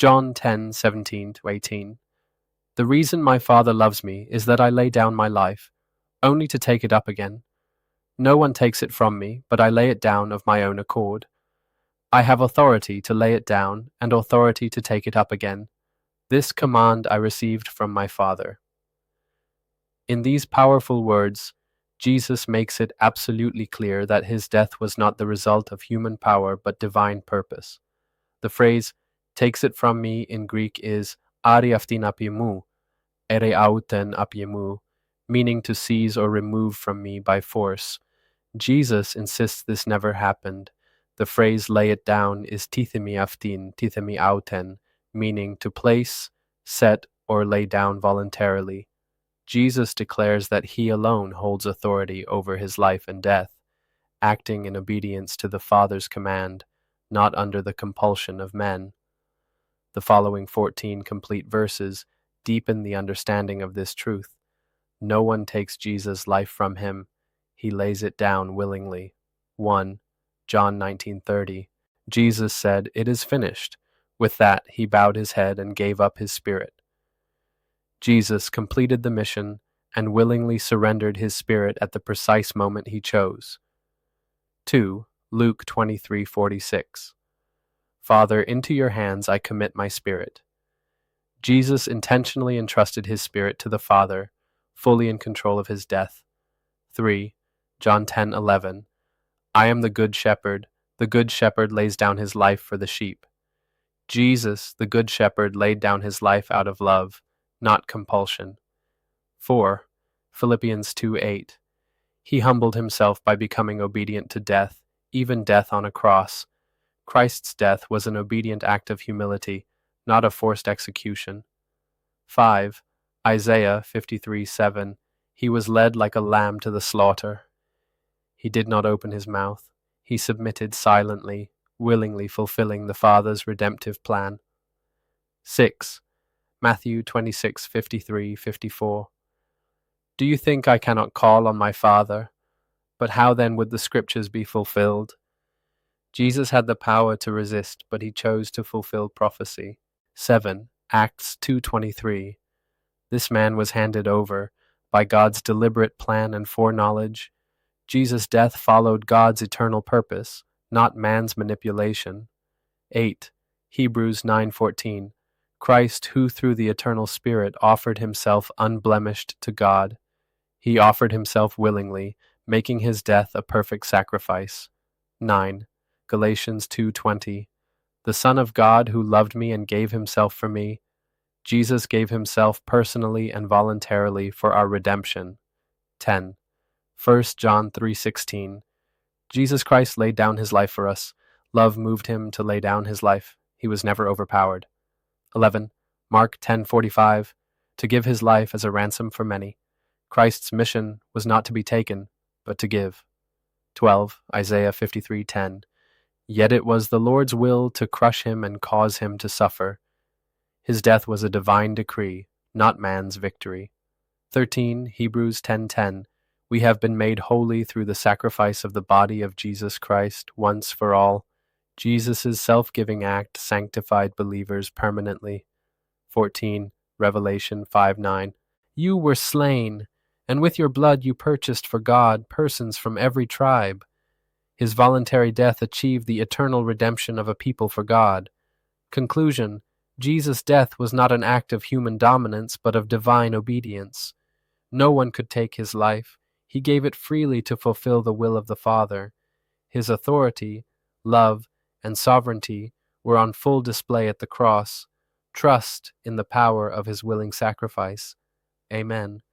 John 10:17-18. The reason my Father loves me is that I lay down my life, only to take it up again. No one takes it from me, but I lay it down of my own accord. I have authority to lay it down and authority to take it up again. This command I received from my Father. In these powerful words, Jesus makes it absolutely clear that his death was not the result of human power but divine purpose. The phrase takes it from me in Greek is airei αὐτὴν ἀπ' ἐμοῦ, airei autēn ap emou, meaning to seize or remove from me by force. Jesus insists this never happened. The phrase lay it down is τίθημι αὐτήν, τίθημι autēn, meaning to place, set, or lay down voluntarily. Jesus declares that he alone holds authority over his life and death, acting in obedience to the Father's command, not under the compulsion of men. The following 14 complete verses deepen the understanding of this truth. No one takes Jesus' life from him. He lays it down willingly. 1. John 19:30. Jesus said, "It is finished." With that, he bowed his head and gave up his spirit. Jesus completed the mission and willingly surrendered his spirit at the precise moment he chose. 2. Luke 23:46. Father, into your hands I commit my spirit. Jesus intentionally entrusted his spirit to the Father, fully in control of his death. 3. John 10:11. I am the good shepherd. The good shepherd lays down his life for the sheep. Jesus, the good shepherd, laid down his life out of love, not compulsion. 4. Philippians 2:8. He humbled himself by becoming obedient to death, even death on a cross. Christ's death was an obedient act of humility, not a forced execution. 5. Isaiah 53:7. He was led like a lamb to the slaughter. He did not open his mouth. He submitted silently, willingly fulfilling the Father's redemptive plan. 6. Matthew 26:53-54. Do you think I cannot call on my Father? But how then would the Scriptures be fulfilled? Jesus had the power to resist, but he chose to fulfill prophecy. 7. Acts 2:23. This man was handed over by God's deliberate plan and foreknowledge. Jesus' death followed God's eternal purpose, not man's manipulation. 8. Hebrews 9:14. Christ, who through the eternal Spirit offered himself unblemished to God. He offered himself willingly, making his death a perfect sacrifice. 9. Galatians 2:20. The Son of God who loved me and gave himself for me. Jesus gave himself personally and voluntarily for our redemption. 10. 1 John 3:16. Jesus Christ laid down his life for us. Love moved him to lay down his life. He was never overpowered. 11. Mark 10:45. To give his life as a ransom for many. Christ's mission was not to be taken, but to give. 12. Isaiah 53:10. Yet it was the Lord's will to crush him and cause him to suffer. His death was a divine decree, not man's victory. 13. Hebrews 10:10. We have been made holy through the sacrifice of the body of Jesus Christ once for all. Jesus' self-giving act sanctified believers permanently. 14. Revelation 5:9. You were slain, and with your blood you purchased for God persons from every tribe. His voluntary death achieved the eternal redemption of a people for God. Conclusion: Jesus' death was not an act of human dominance, but of divine obedience. No one could take his life. He gave it freely to fulfill the will of the Father. His authority, love, and sovereignty were on full display at the cross. Trust in the power of his willing sacrifice. Amen.